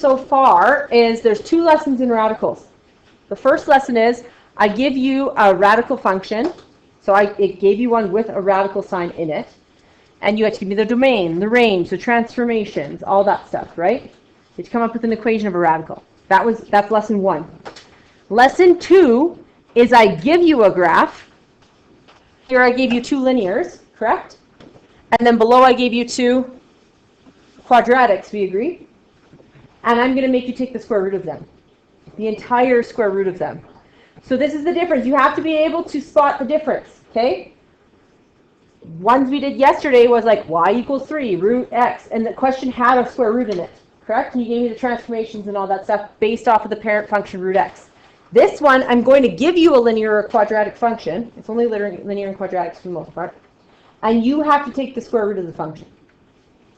so far is there's 2 lessons in radicals. The first lesson is I give you a radical function. So it gave you one with a radical sign in it. And you had to give me the domain, the range, the transformations, all that stuff, right? You had to come up with an equation of a radical. That's lesson 1. Lesson 2 is I give you a graph. Here I gave you 2 linears, correct? And then below I gave you 2 quadratics, we agree? And I'm going to make you take the square root of them. The entire square root of them. So this is the difference. You have to be able to spot the difference, okay? Ones we did yesterday was like y equals 3, root x, and the question had a square root in it, correct? And you gave me the transformations and all that stuff based off of the parent function root x. This one, I'm going to give you a linear or quadratic function. It's only linear and quadratics for the most part. And you have to take the square root of the function,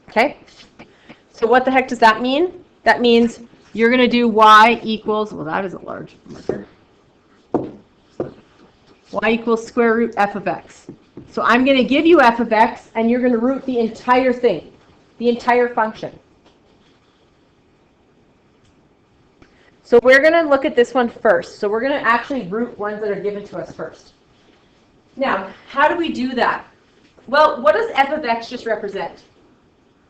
okay? So what the heck does that mean? That means you're going to do y equals, well, that is a large marker. Y equals square root f of x. So I'm going to give you f of x, and you're going to root the entire thing, the entire function. So we're going to look at this one first. So we're going to actually root ones that are given to us first. Now, how do we do that? Well, what does f of x just represent?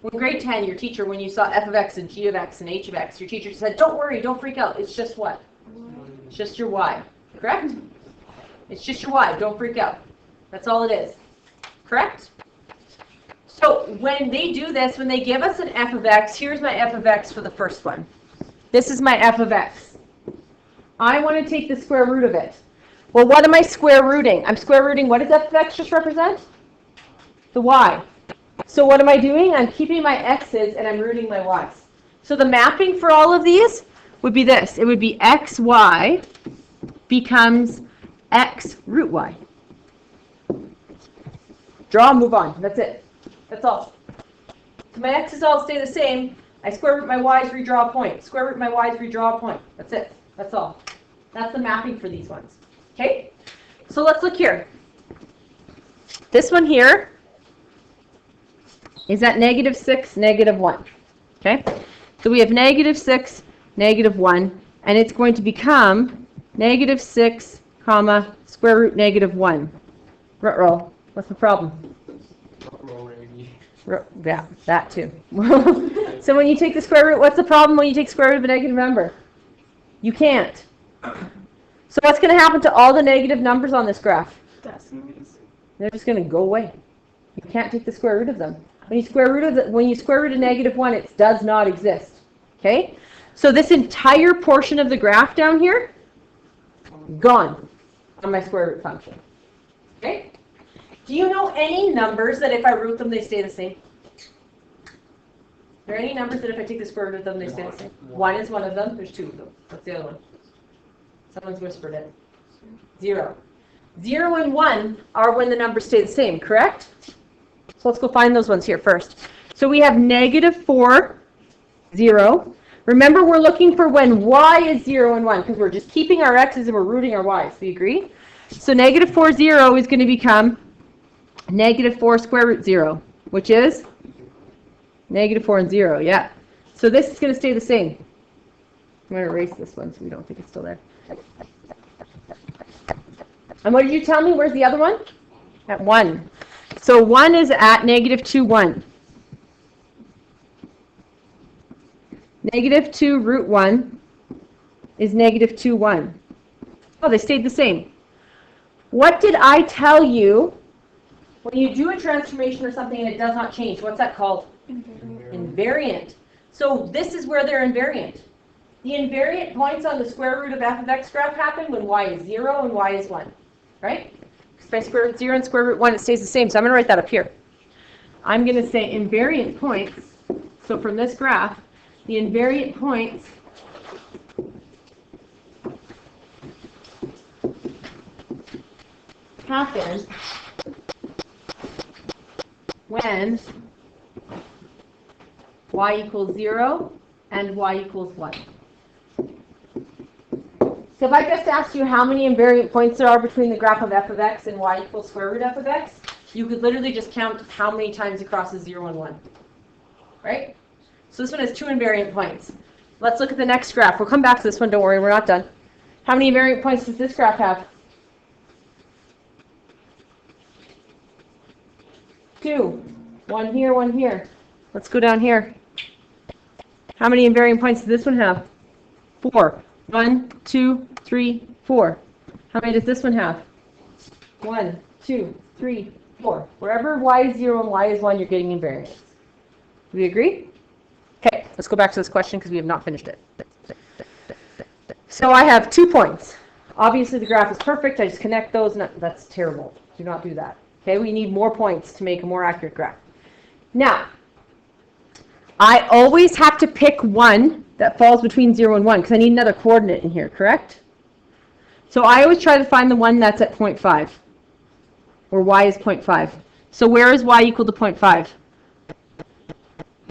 In grade 10, your teacher, when you saw f of x and g of x and h of x, your teacher said, don't worry, don't freak out. It's just what? It's just your y, correct? It's just your y. Don't freak out. That's all it is. Correct? So when they do this, when they give us an f of x, here's my f of x for the first one. This is my f of x. I want to take the square root of it. Well, what am I square rooting? I'm square rooting, what does f of x just represent? The y. So what am I doing? I'm keeping my x's and I'm rooting my y's. So the mapping for all of these would be this. It would be xy becomes x root y. Draw, move on. That's it. That's all. So my x's all stay the same. I square root my y's, redraw a point. Square root my y's, redraw a point. That's it. That's all. That's the mapping for these ones. Okay? So let's look here. This one here is at -6, -1. Okay? So we have -6, -1, and it's going to become -6, comma, square root -1. Ruh-roh. What's the problem? Yeah, that too. So when you take the square root, what's the problem when you take square root of a negative number? You can't. So what's going to happen to all the negative numbers on this graph? They're just going to go away. You can't take the square root of them. When you square root a -1, it does not exist. Okay? So this entire portion of the graph down here, gone on my square root function. Okay? Do you know any numbers that if I root them, they stay the same? Are there any numbers that if I take the square root of them, they stay the same? 1 is one of them. There's 2 of them. What's the other one? Someone's whispered it. 0. 0 and 1 are when the numbers stay the same, correct? So let's go find those ones here first. So we have -4, 0. Remember, we're looking for when y is 0 and 1, because we're just keeping our x's and we're rooting our y's. Do you agree? So -4, 0 is going to become -4 square root 0, which is -4 and 0, yeah. So this is going to stay the same. I'm going to erase this one so we don't think it's still there. And what did you tell me? Where's the other one? At 1. So 1 is at -2, 1. -2 root 1 is -2, 1. Oh, they stayed the same. What did I tell you when you do a transformation or something and it does not change? What's that called? Invariant. So this is where they're invariant. The invariant points on the square root of f of x graph happen when y is 0 and y is 1. Right? Because by square root 0 and square root 1, it stays the same. So I'm going to write that up here. I'm going to say invariant points. So from this graph, the invariant points happen when y equals 0 and y equals 1. So if I just asked you how many invariant points there are between the graph of f of x and y equals square root f of x, you could literally just count how many times it crosses 0 and 1. Right? So this one has 2 invariant points. Let's look at the next graph. We'll come back to this one. Don't worry, we're not done. How many invariant points does this graph have? 2. 1 here, 1 here. Let's go down here. How many invariant points does this one have? 4. 1, 2, 3, 4. How many does this one have? 1, 2, 3, 4. Wherever y is 0 and y is 1, you're getting invariance. Do we agree? Okay, let's go back to this question because we have not finished it. So I have 2 points. Obviously the graph is perfect. I just connect those. And that's terrible. Do not do that. Okay, we need more points to make a more accurate graph. Now, I always have to pick one that falls between 0 and 1 because I need another coordinate in here, correct? So I always try to find the one that's at 0.5, where y is 0.5. So where is y equal to 0.5?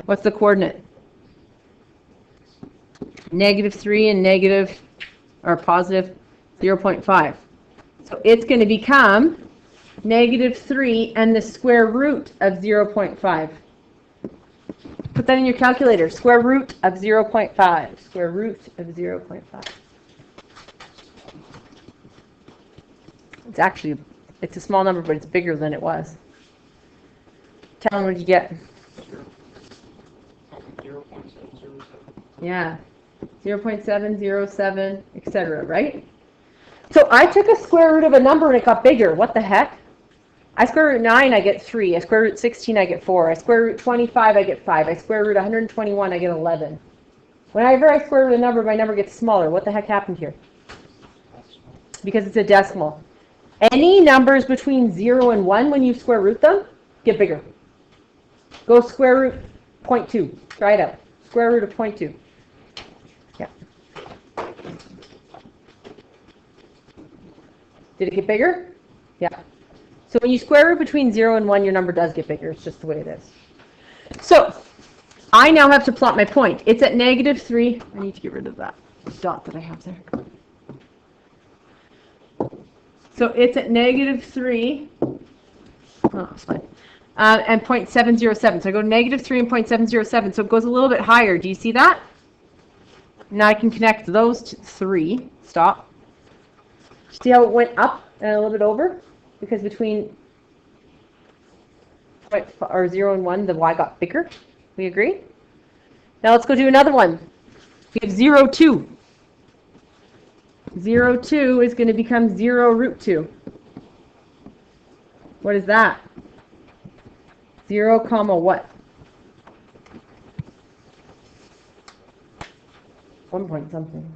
What's the coordinate? -3 and negative, or positive 0.5. So it's going to become -3 and the square root of 0.5. Put that in your calculator. Square root of 0.5. Square root of 0.5. It's actually, it's a small number, but it's bigger than it was. Tell them what you get. 0.707. Yeah. 0.707, etc., right? So I took a square root of a number and it got bigger. What the heck? I square root 9, I get 3. I square root 16, I get 4. I square root 25, I get 5. I square root 121, I get 11. Whenever I square root a number, my number gets smaller. What the heck happened here? Because it's a decimal. Any numbers between 0 and 1, when you square root them, get bigger. Go square root 0.2. Try it out. Square root of 0.2. Yeah. Did it get bigger? Yeah. So when you square root between 0 and 1, your number does get bigger. It's just the way it is. So I now have to plot my point. It's at -3. I need to get rid of that dot that I have there. So it's at -3. Oh, it's fine. And 0.707. So I go -3 and 0.707. So it goes a little bit higher. Do you see that? Now I can connect those to 3. Stop. See how it went up and a little bit over? Because between 0 and 1, the y got bigger. We agree? Now let's go do another one. We have 0, 2. 0, 2 is going to become 0 root 2. What is that? 0, comma what? 1 point something.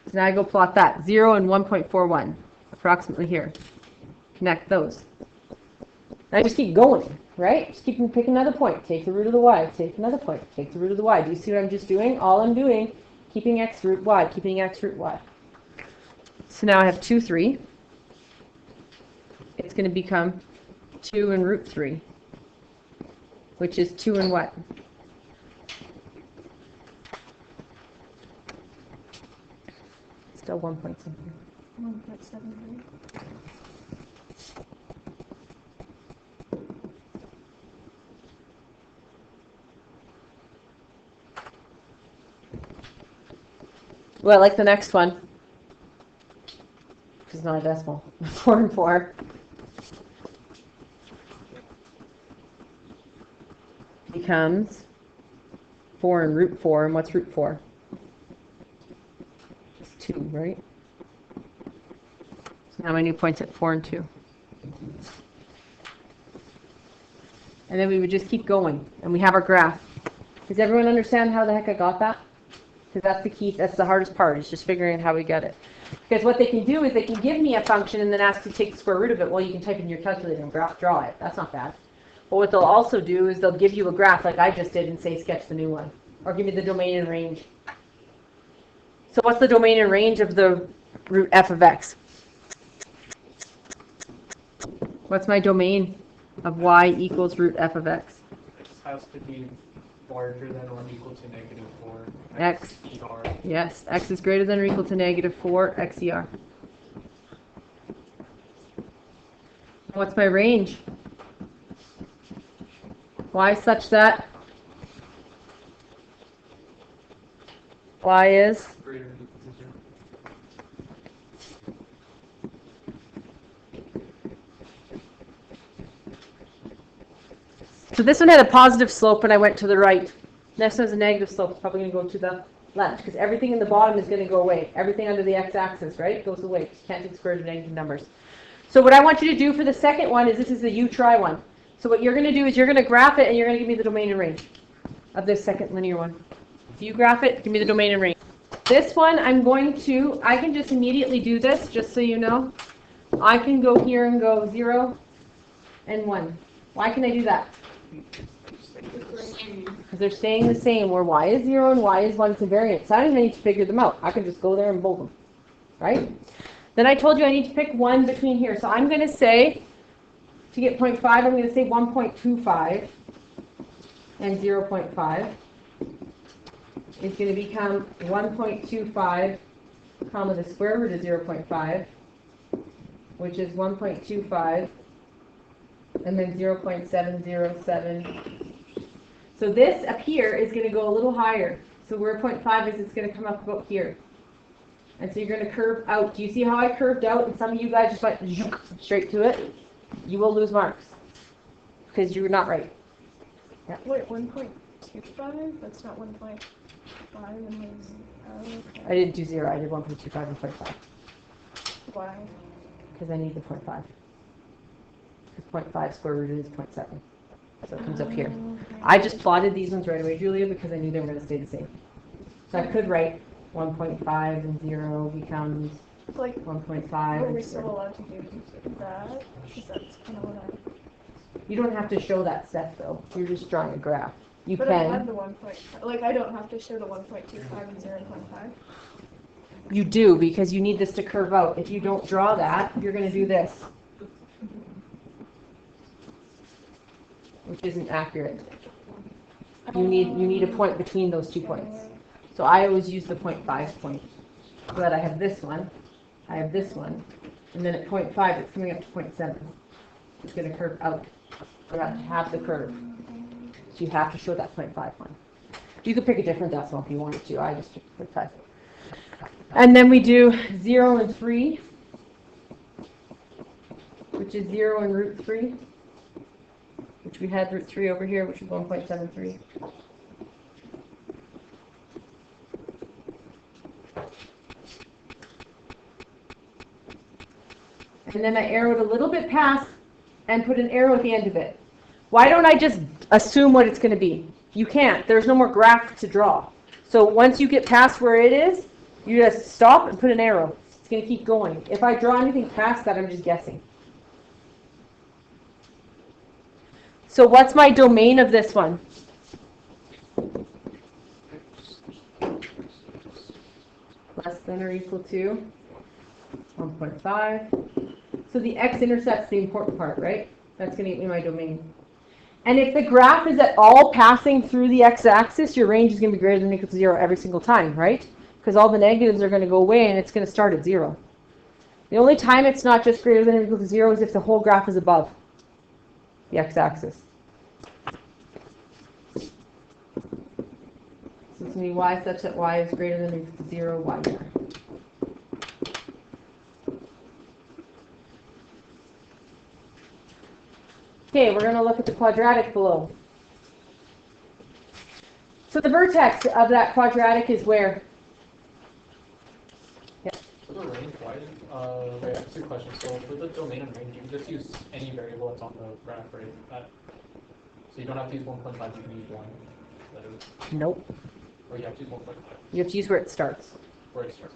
So now I go plot that. 0 and 1.41, approximately here. Connect those. Now I just keep going, right? Just keep pick another point. Take the root of the y. Take another point. Take the root of the y. Do you see what I'm just doing? All I'm doing, keeping x root y, keeping x root y. So now I have 2, 3. It's going to become 2 and root 3, which is 2 and what? Still 1 point something. 1.73. Well, I like the next one. Which is not a decimal. 4 and 4. Becomes 4 and root 4. And what's root 4? It's 2, right? So now my new point's at 4 and 2. And then we would just keep going. And we have our graph. Does everyone understand how the heck I got that? Because that's the key, that's the hardest part, is just figuring out how we get it. Because what they can do is they can give me a function and then ask you to take the square root of it. Well, you can type in your calculator and draw it. That's not bad. But what they'll also do is they'll give you a graph like I just did and say sketch the new one. Or give me the domain and range. So what's the domain and range of the root f of x? What's my domain of y equals root f of x? It has to be larger than or equal to -4. X. XER. Yes, x is greater than or equal to -4 XER. What's my range? y such that y is Greater than equal to 0. So this one had a positive slope when I went to the right. This one has a negative slope. It's probably going to go to the left because everything in the bottom is going to go away. Everything under the x-axis, right, goes away. You can't take square root of negative numbers. So what I want you to do for the second one is this is the you try one. So what you're going to do is you're going to graph it and you're going to give me the domain and range of this second linear one. If you graph it, give me the domain and range. This one I can just immediately do this, just so you know. I can go here and go 0 and 1. Why can I do that? Because they're staying the same, where y is 0 and y is 1. It's invariant. So I don't even need to figure them out. I can just go there and bold them. Right? Then I told you I need to pick one between here. So I'm going to say, to get 0.5, I'm going to say 1.25 and 0.5 is going to become 1.25 comma the square root of 0.5, which is 1.25, and then 0.707. So this up here is going to go a little higher. So where 0.5 is, it's going to come up about here. And so you're going to curve out. Do you see how I curved out? And some of you guys just went straight to it. You will lose marks because you're not right. Yeah. Wait, 1.25? That's not 1.5. Okay. I didn't do 0. I did 1.25 and 0.5. Why? Because I need the 0.5. Because 0.5 square root is 0.7. So it comes up here. Okay. I just plotted these ones right away, Julia, because I knew they were going to stay the same. So I could write 1.5 and 0 becomes Like, 1.5. are we and still 0. allowed to do that? Because that's kind of what I... You don't have to show that step, though. You're just drawing a graph. You But I had can. the 1.5. Like, I don't have to show the 1.25 and 0.5. You do, because you need this to curve out. If you don't draw that, you're going to do this, which isn't accurate. You need a point between those 2 points. So I always use the 0.5 point, so that I have this one, I have this one, and then at 0.5 it's coming up to 0.7. It's going to curve out. You have to have the curve. So you have to show that 0.5 one. You could pick a different decimal if you wanted to. I just picked 0.5. And then we do 0 and 3, which is 0 and root 3, which we had root 3 over here, which is 1.73. And then I arrowed a little bit past and put an arrow at the end of it. Why don't I just assume what it's going to be? You can't. There's no more graph to draw. So once you get past where it is, you just stop and put an arrow. It's going to keep going. If I draw anything past that, I'm just guessing. So what's my domain of this one? Less than or equal to 1.5. So the x-intercept's the important part, right? That's going to get me my domain. And if the graph is at all passing through the x-axis, your range is going to be greater than or equal to 0 every single time, right? Because all the negatives are going to go away and it's going to start at 0. The only time it's not just greater than or equal to 0 is if the whole graph is above the x-axis. So it's going to be y such that y is greater than or equal to 0, y there. Okay, we're going to look at the quadratic below. So the vertex of that quadratic is where? Yeah. For the range, why? Wait, I have 2 questions. So for the domain and range, you can just use any variable that's on the graph, right? So you don't have to use 1.5, you can use 1. That is, Nope. or you have to use 1.5, You have to use where it starts. where it starts.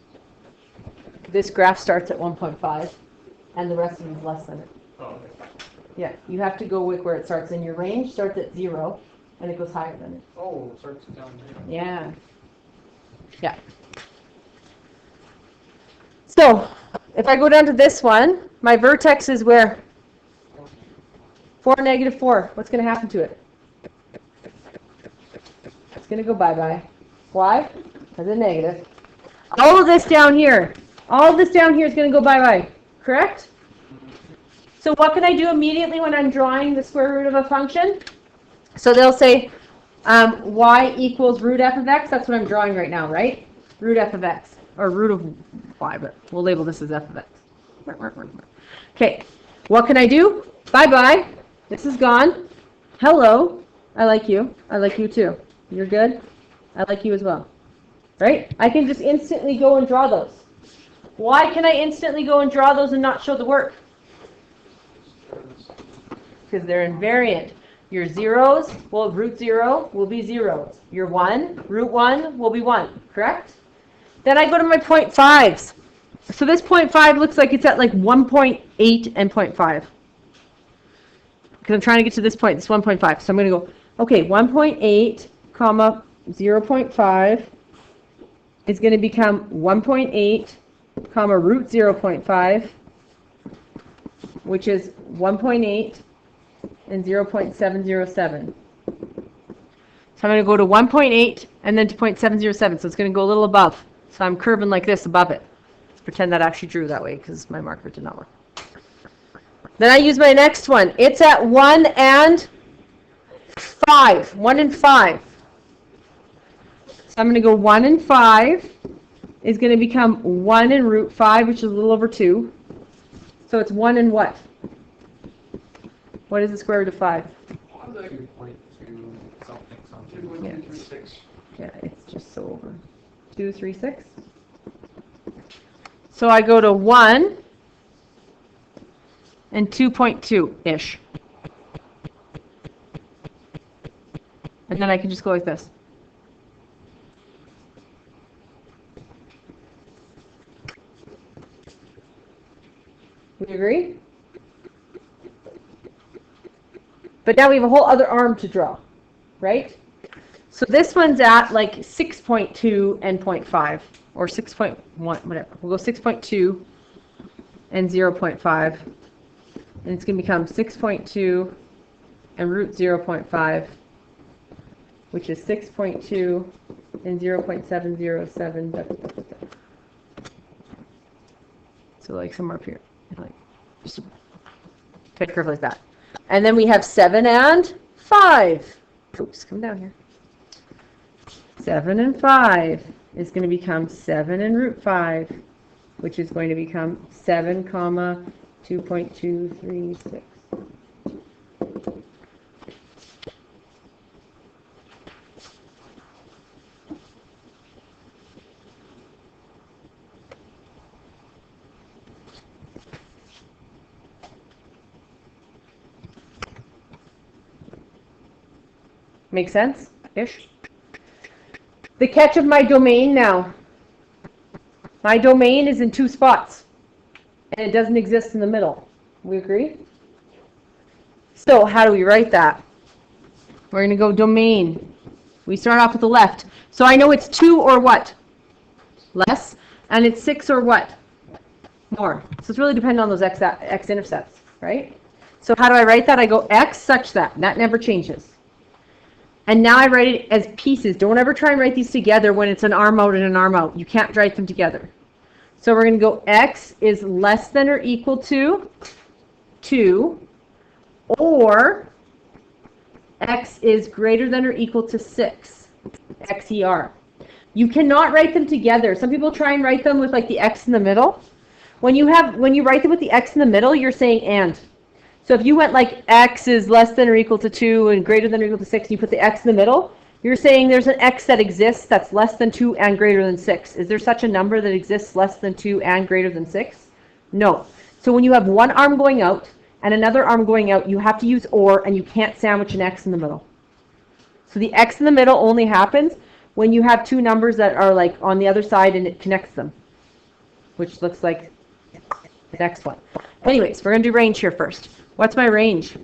This graph starts at 1.5, and the rest of it is less than it. Oh, okay. Yeah, you have to go with where it starts, and your range starts at 0, and it goes higher than it. Oh, it starts down here. Yeah. Yeah. So, if I go down to this one, my vertex is where? 4, negative 4. What's going to happen to it? It's going to go bye-bye. Why? Because it's negative. All of this down here is going to go bye-bye. Correct? So what can I do immediately when I'm drawing the square root of a function? So they'll say y equals root f of x. That's what I'm drawing right now, right? Root f of x, or root of y, but we'll label this as f of x. Okay, what can I do? Bye-bye. This is gone. Hello. I like you. I like you too. You're good. I like you as well. Right? I can just instantly go and draw those. Why can I instantly go and draw those and not show the work? Because they're invariant. Your zeros, well, root 0 will be 0. Your 1, root 1 will be 1, correct? Then I go to my 0.5s. So this 0.5 looks like it's at like 1.8 and 0.5. Because I'm trying to get to this point, it's 1.5. So I'm going to go, okay, 1.8, comma, 0.5 is going to become 1.8, comma, root 0.5, which is 1.8 and 0.707. So I'm going to go to 1.8 and then to 0.707. So it's going to go a little above. So I'm curving like this above it. Let's pretend that I actually drew that way because my marker did not work. Then I use my next one. It's at 1 and 5. 1 and 5. So I'm going to go 1 and 5 is going to become 1 and root 5, which is a little over 2. So it's 1 and what? What is the square root of 5? How does that point to something? Yeah. 2.236. Yeah, it's just so over. 2, 3, 6. So I go to 1 and 2.2-ish. And then I can just go like this. We agree? But now we have a whole other arm to draw, right? So this one's at like 6.2 and 0.5, or 6.1, whatever. We'll go 6.2 and 0.5. And it's going to become 6.2 and root 0.5, which is 6.2 and 0.707. So like somewhere up here, like just a curve like that. And then we have 7 and 5. Oops, come down here. 7 and 5 is going to become 7 and root 5, which is going to become 7 comma 2.236. Make sense? Ish. The catch of my domain now. My domain is in 2 spots, and it doesn't exist in the middle. We agree? So how do we write that? We're going to go domain. We start off with the left. So I know it's 2 or what? Less. And it's 6 or what? More. So it's really dependent on those x-intercepts, right? So how do I write that? I go x such that. That never changes. And now I write it as pieces. Don't ever try and write these together when it's an arm out and an arm out. You can't write them together. So we're going to go x is less than or equal to 2, or x is greater than or equal to 6, XER. You cannot write them together. Some people try and write them with like the x in the middle. When you write them with the x in the middle, you're saying and. So if you went like x is less than or equal to 2 and greater than or equal to 6, and you put the x in the middle, you're saying there's an x that exists that's less than 2 and greater than 6. Is there such a number that exists less than 2 and greater than 6? No. So when you have one arm going out and another arm going out, you have to use or, and you can't sandwich an x in the middle. So the x in the middle only happens when you have 2 numbers that are like on the other side and it connects them, which looks like the next one. Anyways, we're going to do range here first. What's my range?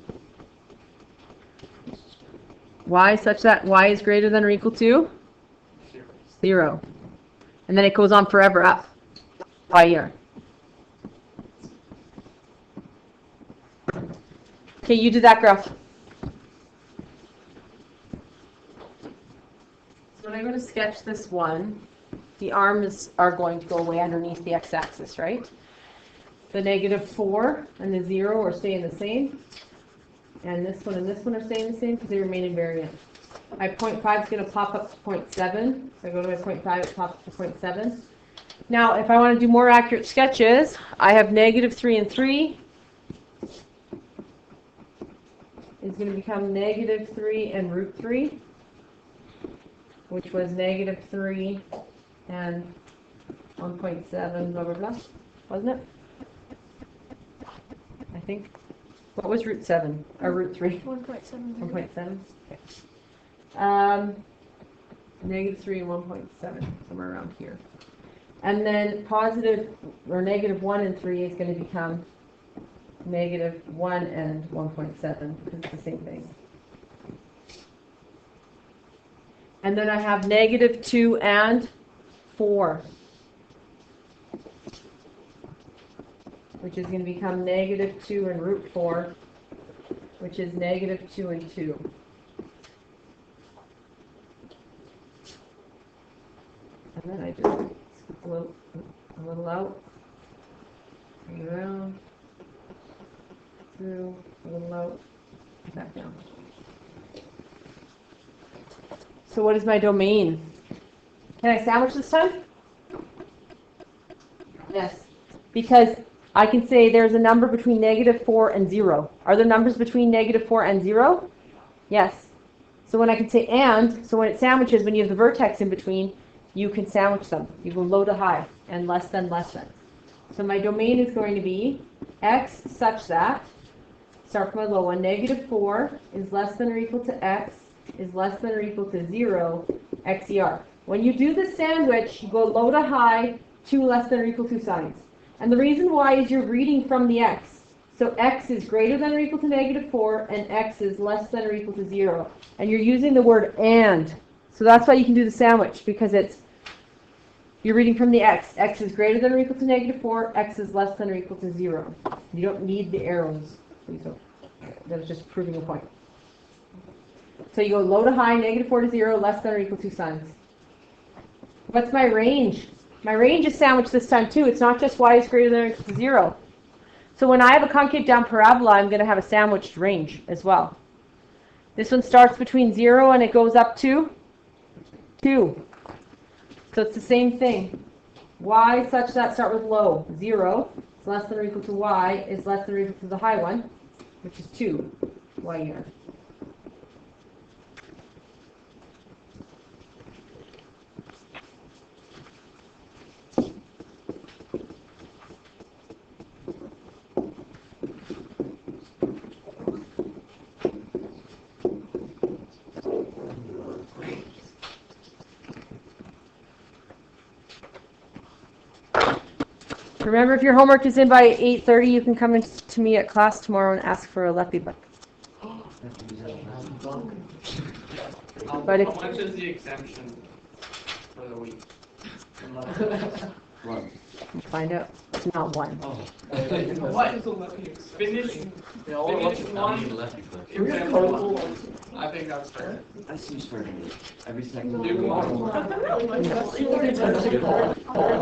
Y such that y is greater than or equal to? 0. And then it goes on forever up by year. Okay, you do that graph. So when I'm going to sketch this one, the arms are going to go away underneath the x-axis, right? The -4 and the 0 are staying the same. and this one are staying the same because they remain invariant. My 0.5 is going to pop up to 0.7. So I go to my 0.5, it pops up to 0.7. Now, if I want to do more accurate sketches, I have -3 and 3 is going to become -3 and √3, which was -3 and 1.7, blah, blah, blah, wasn't it? I think. What was √7 or √3? 1.7. 1.7. Okay. -3 and 1.7, somewhere around here. And then positive or -1 and 3 is going to become -1 and 1.7 because it's the same thing. And then I have -2 and 4, which is going to become -2 and √4, which is -2 and 2. And then I just scoop a little out, and around, through, a little out, back down. So what is my domain? Can I sandwich this time? Yes, because I can say there's a number between -4 and 0. Are there numbers between -4 and 0? Yes. So when I can say and, so when it sandwiches, when you have the vertex in between, you can sandwich them. You go low to high and less than, less than. So my domain is going to be x such that, start from my low one, -4 is less than or equal to x is less than or equal to 0, xer. When you do the sandwich, you go low to high, 2 less than or equal to signs. And the reason why is you're reading from the x. So x is greater than or equal to -4, and x is less than or equal to 0. And you're using the word and. So that's why you can do the sandwich, because you're reading from the x. X is greater than or equal to -4, x is less than or equal to 0. You don't need the arrows. Please don't. That's just proving a point. So you go low to high, -4 to 0, less than or equal to signs. What's my range? My range is sandwiched this time too. It's not just y is greater than or equal to 0. So when I have a concave down parabola, I'm going to have a sandwiched range as well. This one starts between 0 and it goes up to 2. So it's the same thing. Y such that start with low. 0 is less than or equal to y is less than or equal to the high one, which is 2 y here. Remember, if your homework is in by 8:30, you can come in to me at class tomorrow and ask for a Leppy book. But How much is the exemption for the week? Right. Find out. It's not one. What? Finish one. Example. I think that's fair. That seems fair to me. Every second. Do one. No.